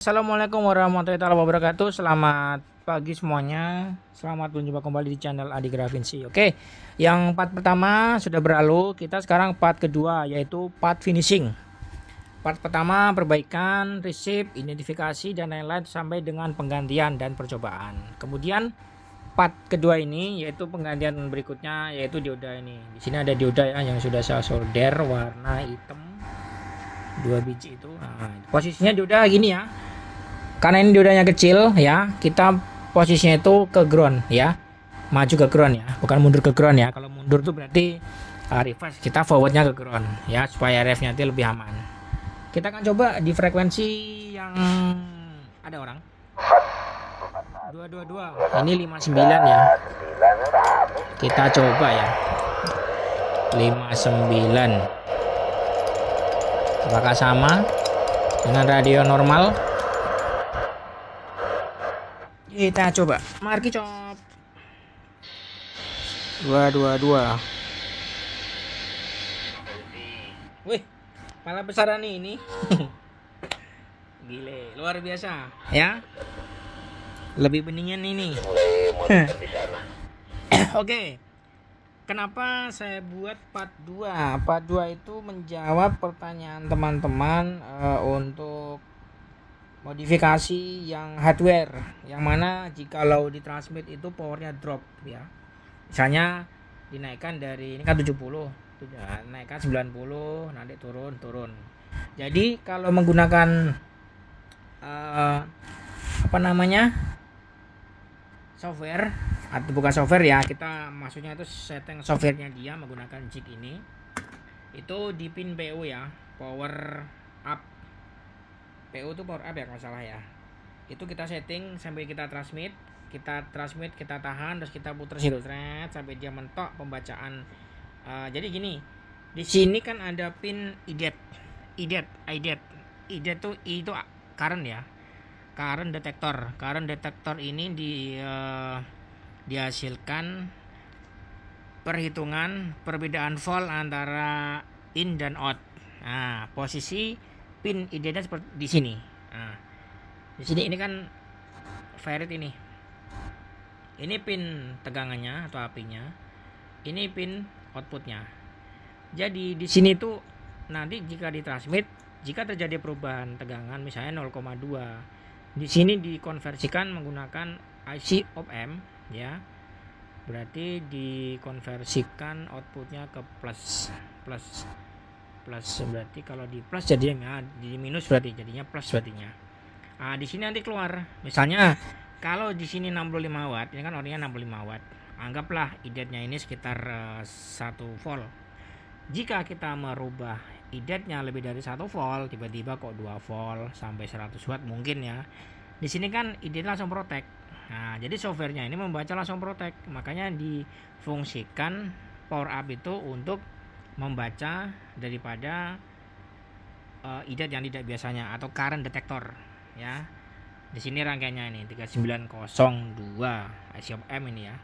Assalamualaikum warahmatullahi wabarakatuh. Selamat pagi semuanya. Selamat berjumpa kembali di channel Adi Grafinsi. Oke, yang part pertama sudah berlalu. Kita sekarang part kedua, yaitu part finishing. Part pertama perbaikan, resip, identifikasi dan lain-lain sampai dengan penggantian dan percobaan. Kemudian part kedua ini yaitu penggantian berikutnya, yaitu dioda ini. Di sini ada dioda ya yang sudah saya solder warna hitam 2 biji itu. Nah, posisinya dioda gini ya. Karena ini diodanya kecil ya, kita posisinya itu ke ground ya, maju ke ground ya, bukan mundur ke ground ya. Kalau mundur tuh berarti reverse, kita forwardnya ke ground ya, supaya ref nanti lebih aman. Kita akan coba di frekuensi yang ada orang 222, ini 59 ya, kita coba ya 59. Apakah sama dengan radio normal? Kita coba marki cop 222. Wih, malah besaran ini. Gile, luar biasa ya. Lebih beningan ini. Oke. Kenapa saya buat part 2? Part 2 itu menjawab pertanyaan teman-teman untuk modifikasi yang hardware, yang mana jikalau ditransmit itu powernya drop ya. Misalnya dinaikkan dari ini kan 70, naikkan 90, nanti turun. Jadi kalau menggunakan software atau bukan software ya, kita maksudnya itu setting softwarenya dia menggunakan jig ini, itu di pin PO ya, power up. PO itu power up ya kalau salah ya. Itu kita setting sampai kita transmit, kita tahan, terus kita putar thread sampai dia mentok pembacaan. Jadi gini, di sini kan ada pin IDET tuh itu current ya, current detektor ini dihasilkan perhitungan perbedaan volt antara in dan out. Nah, posisi pin idenya seperti di sini. Nah, di sini ini kan ferrit ini. Ini pin tegangannya atau apinya. Ini pin outputnya. Jadi di sini tuh nanti jika ditransmit, jika terjadi perubahan tegangan misalnya 0,2, di sini dikonversikan menggunakan IC op-amp ya. Berarti dikonversikan outputnya ke plus, berarti kalau di plus jadinya, di minus berarti jadinya plus berartinya. Nah, di sini nanti keluar misalnya kalau di sini 65 watt, ini kan orinya 65 watt, anggaplah idetnya ini sekitar 1 volt. Jika kita merubah idetnya lebih dari 1 volt, tiba-tiba kok 2 volt sampai 100 watt mungkin ya, di sini kan idet langsung protect. Nah, jadi softwarenya ini membaca langsung protect, makanya difungsikan power up itu untuk membaca daripada idet yang tidak biasanya atau current detector ya. Di sini rangkaiannya ini 3902 IC op-amp ini ya.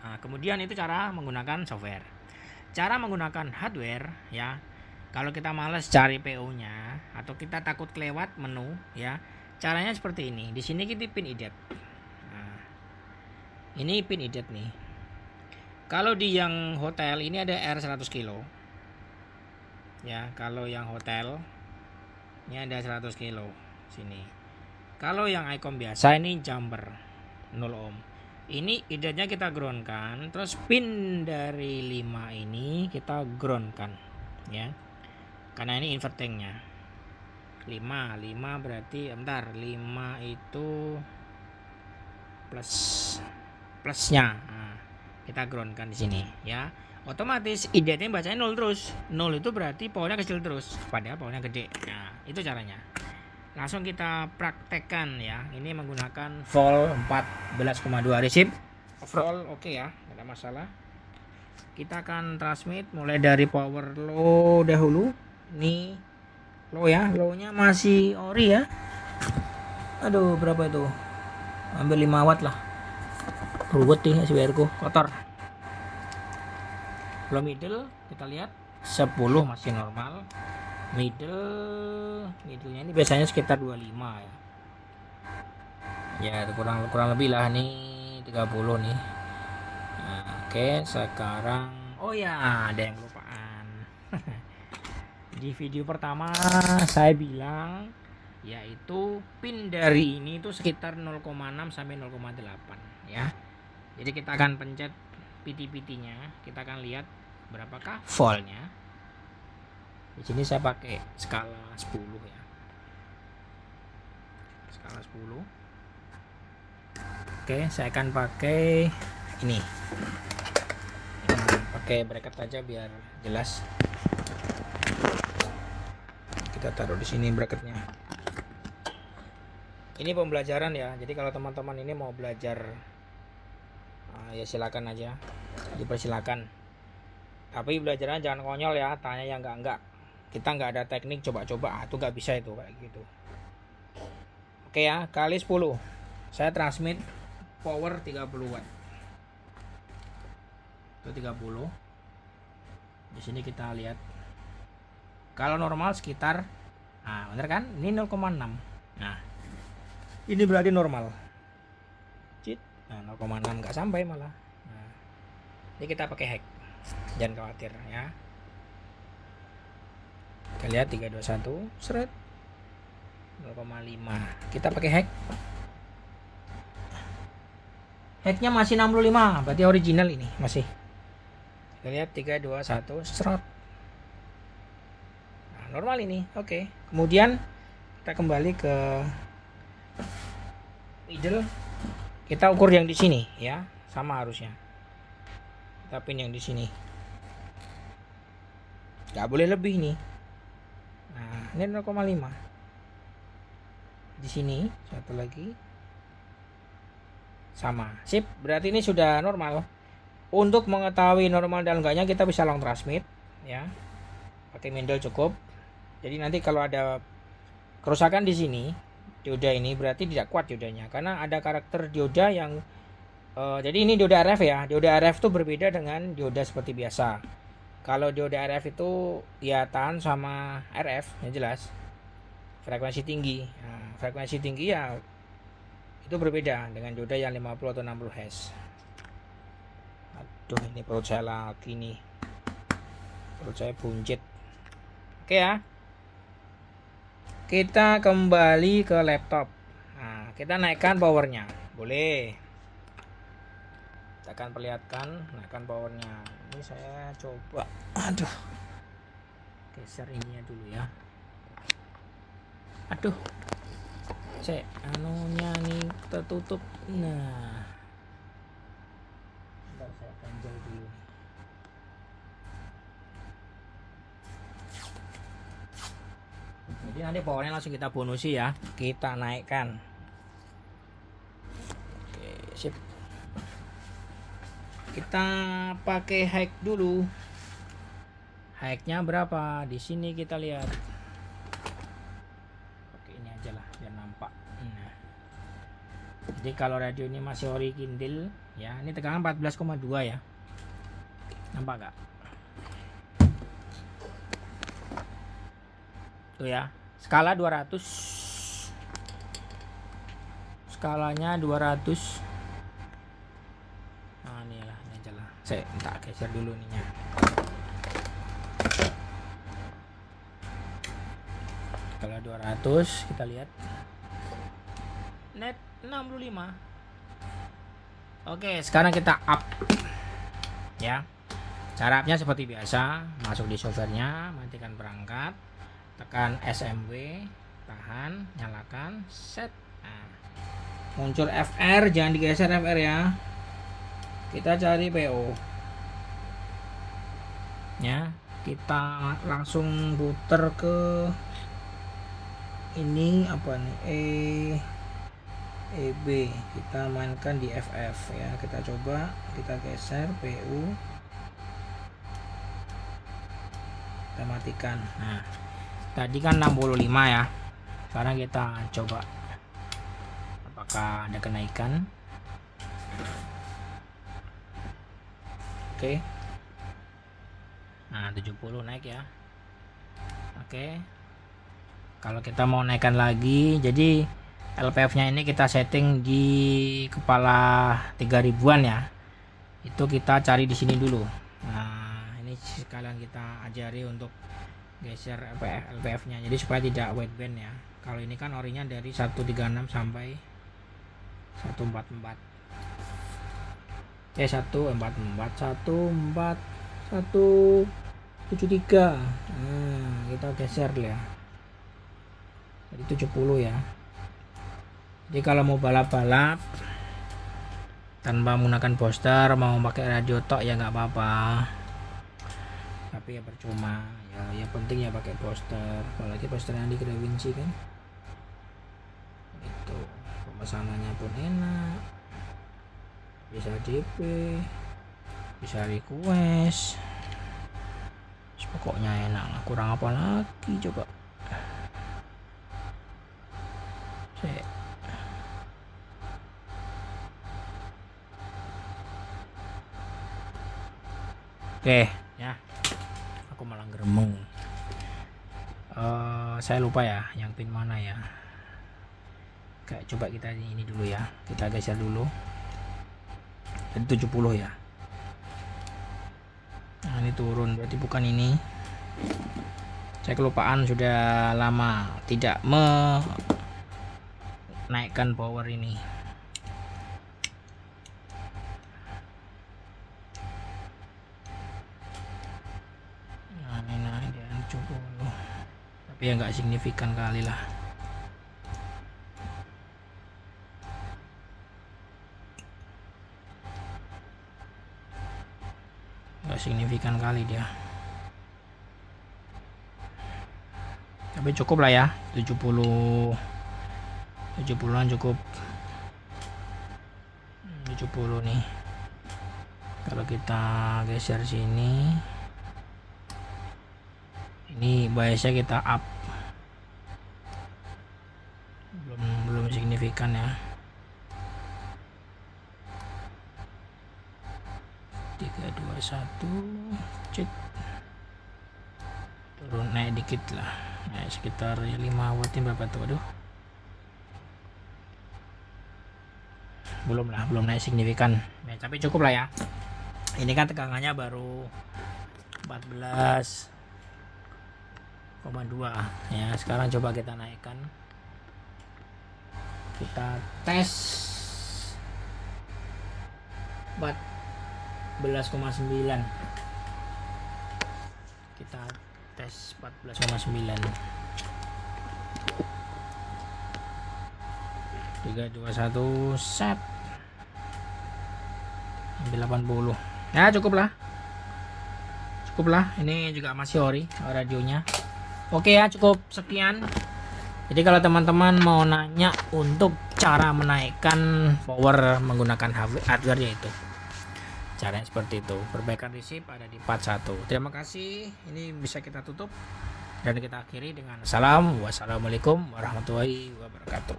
Nah, kemudian itu cara menggunakan software. Cara menggunakan hardware ya. Kalau kita males cari PO-nya atau kita takut kelewat menu ya, caranya seperti ini. Di sini kita pin idet. Nah, ini pin idet nih. Kalau di yang hotel ini ada R 100 kilo ya, kalau yang hotel ini ada 100 kilo sini. Kalau yang ICOM biasa ini jumper 0 ohm. Ini idenya kita groundkan, terus pin dari 5 ini kita groundkan ya, karena ini invertingnya 5 berarti 5 itu plusnya. Nah, kita groundkan di sini ya, otomatis idetnya bacanya 0 terus. 0 itu berarti powernya kecil terus, padahal powernya gede. Nah, itu caranya. Langsung kita praktekkan ya. Ini menggunakan volt 14,2 resip. Overall oke ya, tidak ada masalah. Kita akan transmit mulai dari power low dahulu. Ini low ya, low-nya masih ori ya. Aduh, berapa itu? Ambil 5 watt lah. Ruwet nih SWR ku, kotor. Low middle kita lihat 10 masih normal. middlenya ini biasanya sekitar 25 ya. Ya kurang lebih lah nih 30 nih. Nah, oke, sekarang oh ya ada yang kelupaan. Di video pertama saya bilang yaitu pin dari ini itu sekitar 0,6 sampai 0,8 ya. Jadi kita akan pencet PT-PT-nya, kita akan lihat berapakah voltnya. Di sini saya pakai skala 10 ya. Skala 10. Oke, saya akan pakai ini. Pakai bracket aja biar jelas. Kita taruh di sini bracketnya. Ini pembelajaran ya. Jadi kalau teman-teman ini mau belajar ya silakan aja, dipersilakan. Tapi belajarnya jangan konyol ya, tanya yang enggak. Kita nggak ada teknik coba-coba, itu nggak bisa itu kayak gitu. Oke ya, kali 10. Saya transmit power 30 watt. Itu 30. Di sini kita lihat. Kalau normal sekitar bener kan? Ini 0,6. Nah, ini berarti normal. Nah, 0,6 nggak sampai malah. Nah, ini kita pakai hack. Jangan khawatir ya. Kita lihat 321 seret 0,5. Kita pakai hack. Hacknya masih 65, berarti original ini masih. Kita lihat 321 seret. Nah, normal ini. Oke. Kemudian kita kembali ke middle. Kita ukur yang di sini ya, sama harusnya. Kita pin yang di sini. Nggak boleh lebih nih. Nah, ini 0,5. Di sini satu lagi. Sama. Sip, berarti ini sudah normal. Untuk mengetahui normal dan enggaknya kita bisa long transmit ya. Pakai middle cukup. Jadi nanti kalau ada kerusakan di sini, dioda ini berarti tidak kuat diodanya karena ada karakter dioda yang jadi ini dioda RF ya. Dioda RF itu berbeda dengan dioda seperti biasa. Kalau dioda RF itu ya tahan sama RF yang jelas. Frekuensi tinggi. Nah, frekuensi tinggi ya itu berbeda dengan dioda yang 50 atau 60 Hz. Aduh, ini perut saya lagi nih. Perut saya buncit. Oke ya. Kita kembali ke laptop. Nah, kita naikkan powernya. Boleh. Kita akan perlihatkan naikkan powernya. Ini saya coba. Aduh. Geser ininya dulu ya. Aduh. Anunya nih tertutup. Nah. Bentar saya ganjel dulu. Jadi nanti powernya langsung kita bonusi ya. Kita naikkan. Oke, sip. Kita pakai hack dulu. Hacknya berapa? Di sini kita lihat. Oke, ini aja lah biar nampak. Nah. Jadi kalau radio ini masih ori kindle ya, ini tegangan 14,2 ya. Nampak gak? Tuh ya. Skala 200. Skalanya 200. Nah, inilah, ini aja lah. Saya minta geser dulu ininya. Skala 200, kita lihat. Net 65. Oke, sekarang kita up. Ya. Cara upnya seperti biasa, masuk di softwarenya, matikan perangkat. Tekan SMW, tahan, nyalakan, set. Nah, muncul FR, jangan digeser FR ya. Kita cari PO. Ya, kita langsung putar ke ini apa nih? EB. Kita mainkan di FF ya. Kita coba, kita geser PU. Kita matikan. Nah, tadi kan 65 ya. Sekarang kita coba apakah ada kenaikan. Oke. Nah, 70 naik ya. Oke, kalau kita mau naikkan lagi, jadi LPF nya ini kita setting di kepala 3000-an ya. Itu kita cari di sini dulu. Nah, ini sekalian kita ajari untuk geser LPF nya, jadi supaya tidak wideband ya. Kalau ini kan orinya dari 136 sampai 144. 143. Nah, kita geser ya. Jadi 70 ya. Jadi kalau mau balap-balap tanpa menggunakan booster, mau pakai radio tok ya nggak apa-apa. Tapi ya percuma. Ya, yang penting ya pakai booster. Apalagi booster yang di Grewinci kan. Itu pemesanannya pun enak. Bisa DP, bisa request. Pokoknya enak lah. Kurang apa lagi coba. Oke ya, aku malah geremeng. Saya lupa ya yang pin mana ya. Kayak coba kita ini dulu ya, kita geser dulu. Jadi 70 ya. Nah, ini turun, berarti bukan ini. Saya kelupaan, sudah lama tidak menaikkan power ini. Nah, ini dia 70. Tapi ya nggak signifikan kali lah. Nggak signifikan kali dia. Tapi cukup lah ya, 70-an cukup. 70 nih. Kalau kita geser sini, ini biasanya kita up. Belum signifikan ya. 3 2 1 cek. Turun naik dikit lah. Naik sekitar 5 watt berapa tuh? Aduh. Belum naik signifikan. Ya, tapi cukup lah ya. Ini kan tegangannya baru 14,2 ya. Sekarang coba kita naikkan. Kita tes 14,9. Kita tes 14,9. 3 2 1 set. 80 ya, cukup lah. Ini juga masih ori radionya. Oke ya, cukup sekian. Jadi kalau teman-teman mau nanya untuk cara menaikkan power menggunakan hardware, yaitu caranya seperti itu. Perbaikan receive ada di part 1. Terima kasih. Ini bisa kita tutup dan kita akhiri dengan salam. Wassalamualaikum warahmatullahi wabarakatuh.